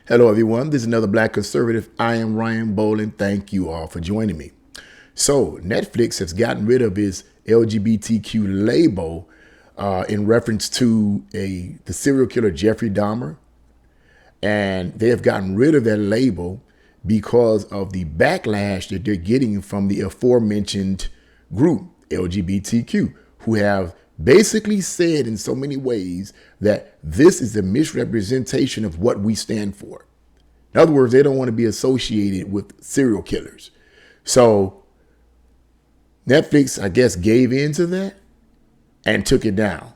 Hello, everyone. This is another Black Conservative. I am Ryan Bolin. Thank you all for joining me. So, Netflix has gotten rid of its LGBTQ label in reference to the serial killer Jeffrey Dahmer. And they have gotten rid of that label because of the backlash that they're getting from the aforementioned group, LGBTQ, who have basically said in so many ways that this is a misrepresentation of what we stand for. In other words, they don't want to be associated with serial killers. So Netflix, I guess, gave in to that and took it down.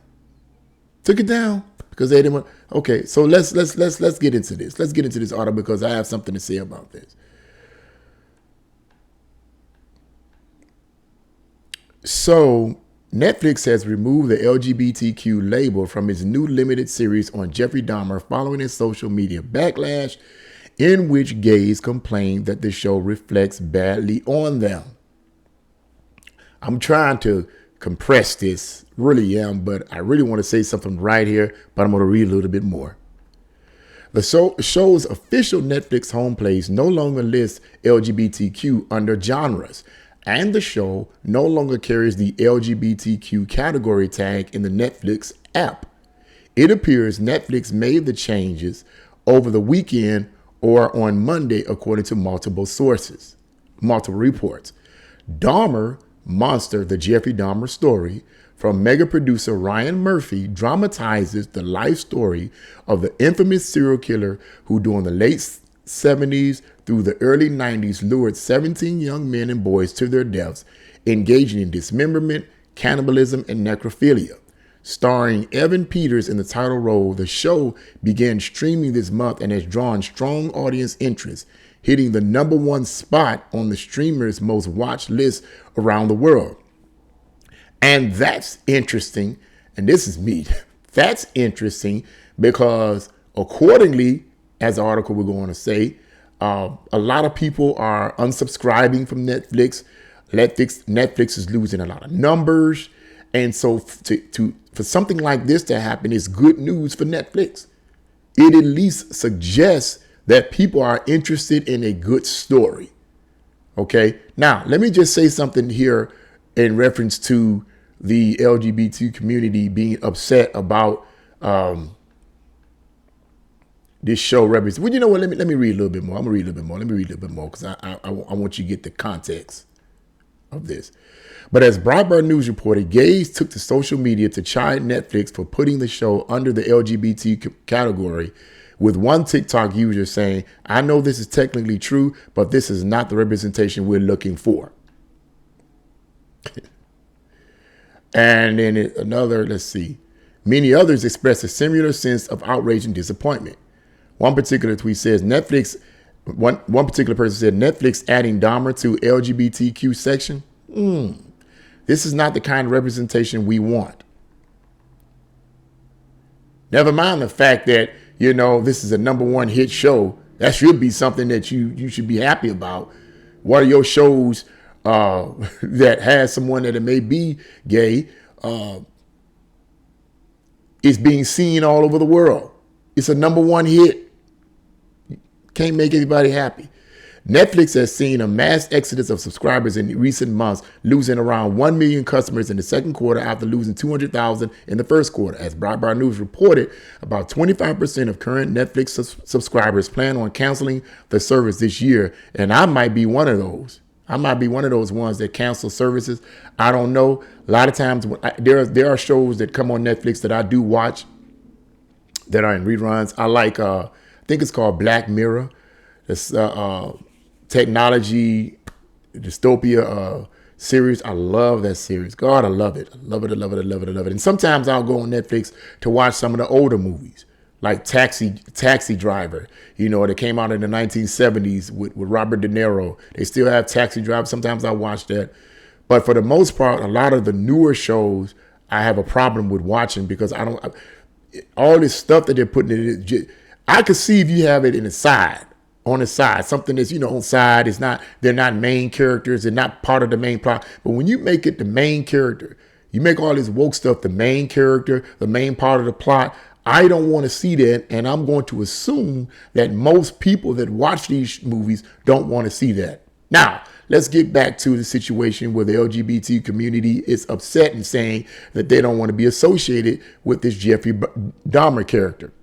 Took it down because they didn't want. Okay, so let's get into this. Let's get into this article because I have something to say about this. So Netflix has removed the LGBTQ label from its new limited series on Jeffrey Dahmer following a social media backlash in which gays complained that the show reflects badly on them. I'm trying to compress this, really am, but I really want to say something right here, but I'm going to read a little bit more. The show's official Netflix homepage no longer lists LGBTQ under genres, and the show no longer carries the LGBTQ category tag in the Netflix app. It appears Netflix made the changes over the weekend or on Monday, according to multiple reports. Dahmer Monster, the Jeffrey Dahmer story, from mega producer Ryan Murphy, dramatizes the life story of the infamous serial killer who during the late 70s through the early 90s lured 17 young men and boys to their deaths, engaging in dismemberment, cannibalism, and necrophilia. Starring Evan Peters in the title role, the show began streaming this month and has drawn strong audience interest, hitting the #1 spot on the streamer's most watched list around the world. And that's interesting. And this is me. That's interesting because accordingly, as the article we're going to say, a lot of people are unsubscribing from Netflix. Netflix is losing a lot of numbers. And so for something like this to happen is good news for Netflix. It at least suggests that people are interested in a good story. Okay. Now, let me just say something here in reference to the LGBT community being upset about this show represents. Well, you know what? Let me read a little bit more. I'm gonna read a little bit more. Let me read a little bit more because I want you to get the context of this. But as Breitbart News reported, gays took to social media to chide Netflix for putting the show under the LGBT category, with one TikTok user saying, "I know this is technically true, but this is not the representation we're looking for." And then another, let's see. Many others expressed a similar sense of outrage and disappointment. One particular tweet says one particular person said, "Netflix adding Dahmer to LGBTQ section. This is not the kind of representation we want." Never mind the fact that, you know, this is a #1 hit show. That should be something that you should be happy about. What are your shows that has someone that it may be gay is being seen all over the world? It's a #1 hit. Can't make anybody happy. Netflix has seen a mass exodus of subscribers in recent months, losing around 1 million customers in the second quarter after losing 200,000 in the first quarter. As Breitbart News reported, about 25% of current Netflix subscribers plan on canceling the service this year, and I might be one of those. I might be one of those ones that cancel services. I don't know. A lot of times there are shows that come on Netflix that I do watch that are in reruns. I like, I think it's called Black Mirror. It's technology dystopia series. I love that series. God, I love it. I love it. I love it. I love it. I love it. And sometimes I'll go on Netflix to watch some of the older movies, like Taxi Driver. You know, that came out in the 1970s with Robert De Niro. They still have Taxi Driver. Sometimes I watch that. But for the most part, a lot of the newer shows I have a problem with watching because all this stuff that they're putting in it. I could see if you have it on the side, something that's, you know, on side. They're not main characters. They're not part of the main plot. But when you make it the main character, you make all this woke stuff the main character, the main part of the plot. I don't want to see that, and I'm going to assume that most people that watch these movies don't want to see that. Now, let's get back to the situation where the LGBT community is upset and saying that they don't want to be associated with this Jeffrey Dahmer character.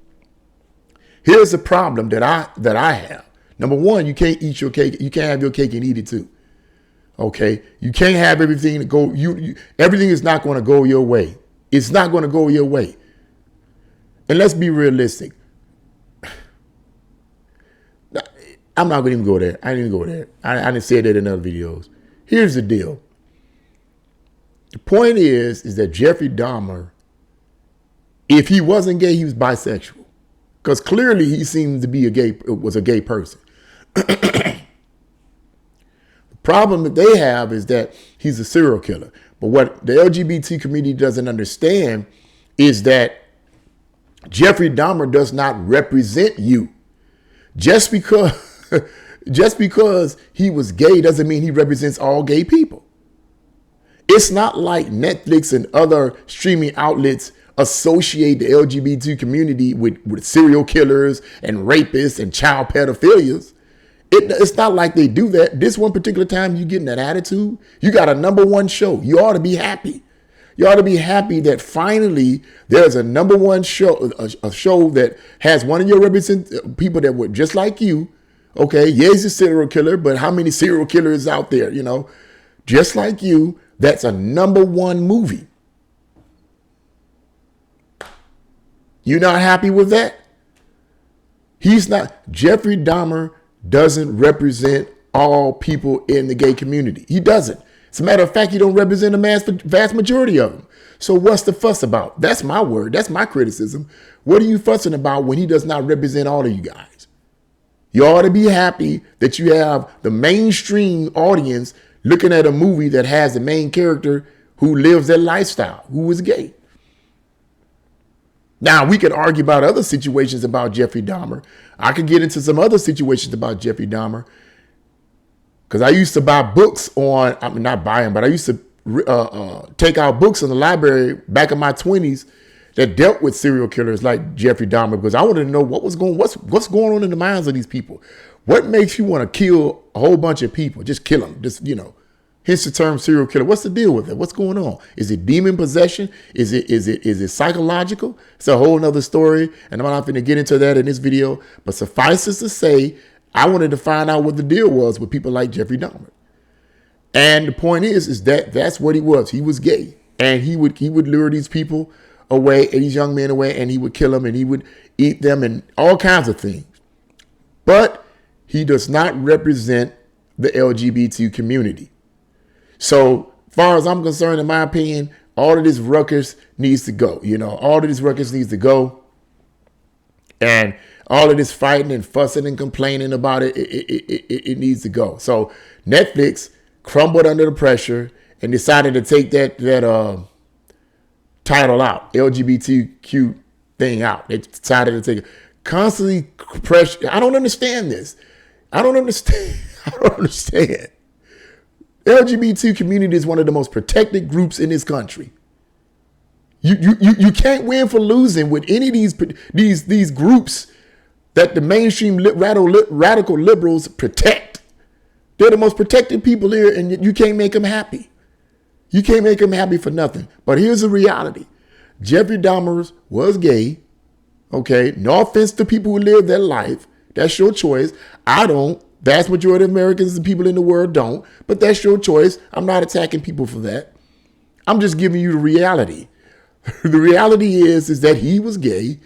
Here's the problem that I have. Number one, you can't eat your cake. You can't have your cake and eat it too. Okay, you can't have everything to go. Everything is not going to go your way. It's not going to go your way. And let's be realistic. I'm not going to even go there. I didn't even go there. I didn't say that in other videos. Here's the deal. The point is that Jeffrey Dahmer, if he wasn't gay, he was bisexual. Because clearly he seemed to be was a gay person. The problem that they have is that he's a serial killer. But what the LGBT community doesn't understand is that Jeffrey Dahmer does not represent you. Just because he was gay doesn't mean he represents all gay people. It's not like Netflix and other streaming outlets associate the LGBT community with serial killers and rapists and child pedophilias. It's not like they do that. This one particular time you getting that attitude, you got a #1 show. You ought to be happy. You ought to be happy that finally there's a #1 show, a show that has one of your people that were just like you. Okay, yeah, he's a serial killer, but how many serial killers out there, just like you, that's a #1 movie. You not happy with that? He's not. Jeffrey Dahmer doesn't represent all people in the gay community. He doesn't. As a matter of fact, he don't represent a vast majority of them. So what's the fuss about? That's my word. That's my criticism. What are you fussing about when he does not represent all of you guys? You ought to be happy that you have the mainstream audience looking at a movie that has the main character who lives that lifestyle, who is gay. Now, we could argue about other situations about Jeffrey Dahmer. I could get into some other situations about Jeffrey Dahmer. Because I used to buy books not buy them, but I used to take out books in the library back in my 20s that dealt with serial killers like Jeffrey Dahmer, because I wanted to know what's going on in the minds of these people. What makes you want to kill a whole bunch of people? Just kill them. Hence the term serial killer. What's the deal with it? What's going on? Is it demon possession? Is it psychological? It's a whole nother story, and I'm not going to get into that in this video. But suffice it to say, I wanted to find out what the deal was with people like Jeffrey Dahmer. And the point is that that's what he was. He was gay, and he would lure these people away, these young men away, and he would kill them, and he would eat them, and all kinds of things. But he does not represent the LGBT community. So far as I'm concerned, in my opinion, all of this ruckus needs to go. All of this ruckus needs to go. And all of this fighting and fussing and complaining about it needs to go. So Netflix crumbled under the pressure and decided to take that title out, LGBTQ thing out. They decided to take it. Constantly pressure. I don't understand this. I don't understand. The LGBT community is one of the most protected groups in this country. You can't win for losing with any of these groups that the mainstream radical liberals protect. They're the most protected people here, and you can't make them happy. You can't make them happy for nothing. But here's the reality. Jeffrey Dahmer was gay. Okay, no offense to people who live their life. That's your choice. I don't. Vast majority of Americans and people in the world don't. But that's your choice. I'm not attacking people for that. I'm just giving you the reality. The reality is that he was gay,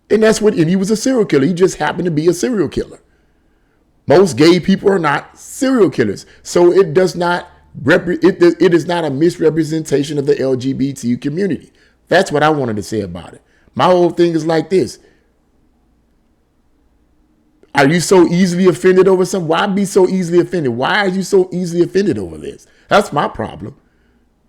and he was a serial killer. He just happened to be a serial killer. Most gay people are not serial killers. So it is not a misrepresentation of the LGBT community. That's what I wanted to say about it. My whole thing is like this. Are you so easily offended over something? Why be so easily offended? Why are you so easily offended over this? That's my problem.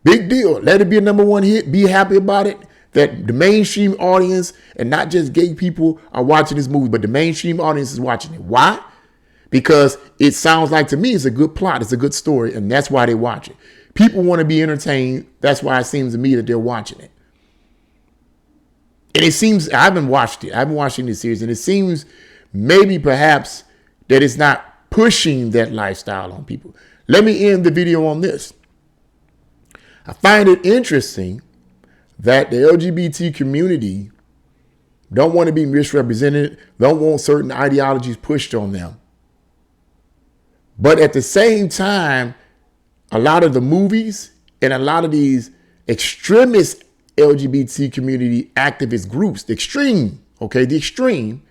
Big deal. Let it be a #1 hit. Be happy about it. That the mainstream audience, and not just gay people, are watching this movie, but the mainstream audience is watching it. Why? Because it sounds like to me it's a good plot. It's a good story, and that's why they watch it. People want to be entertained. That's why it seems to me that they're watching it. And it seems, I haven't watched it. I've been watching this series, and it seems maybe perhaps that it's not pushing that lifestyle on people. Let me end the video on this. I find it interesting that the LGBT community don't want to be misrepresented, don't want certain ideologies pushed on them. But at the same time, a lot of the movies and a lot of these extremist LGBT community activist groups, the extreme,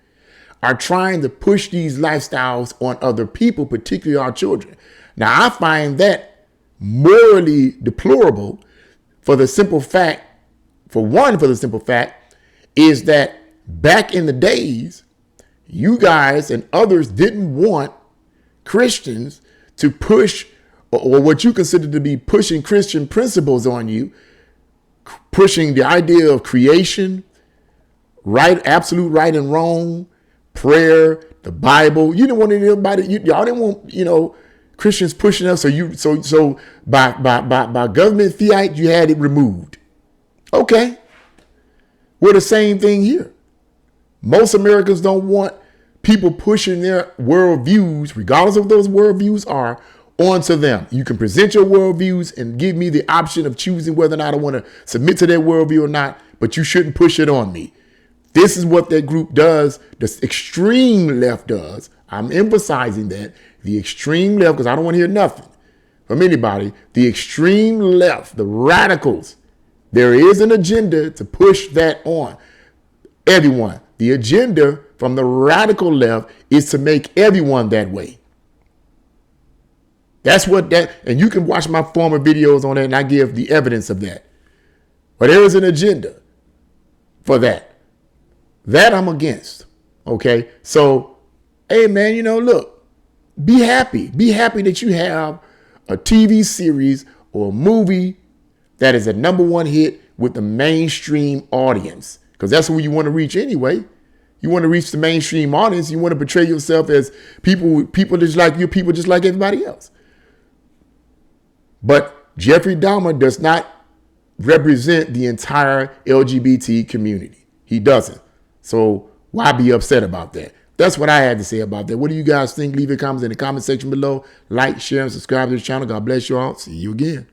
are trying to push these lifestyles on other people, particularly our children. Now, I find that morally deplorable for the simple fact, is that back in the days, you guys and others didn't want Christians to push, or what you consider to be pushing Christian principles on you, pushing the idea of creation, right, absolute right and wrong, prayer, the Bible. You didn't want anybody, y'all didn't want, Christians pushing us. So by government fiat, you had it removed. Okay. We're the same thing here. Most Americans don't want people pushing their worldviews, regardless of what those worldviews are, onto them. You can present your worldviews and give me the option of choosing whether or not I want to submit to their worldview or not, but you shouldn't push it on me. This is what that group does. The extreme left does. I'm emphasizing that. The extreme left, because I don't want to hear nothing from anybody. The extreme left, the radicals, there is an agenda to push that on everyone. The agenda from the radical left is to make everyone that way. That's what that, and you can watch my former videos on that and I give the evidence of that. But there is an agenda for that. That I'm against. Okay. So, hey man, look, be happy. Be happy that you have a TV series or a movie that is a #1 hit with the mainstream audience. Because that's who you want to reach anyway. You want to reach the mainstream audience. You want to portray yourself as people just like you, people just like everybody else. But Jeffrey Dahmer does not represent the entire LGBT community. He doesn't. So why be upset about that? That's what I had to say about that. What do you guys think? Leave your comments in the comment section below. Like, share, and subscribe to the channel. God bless you all. See you again.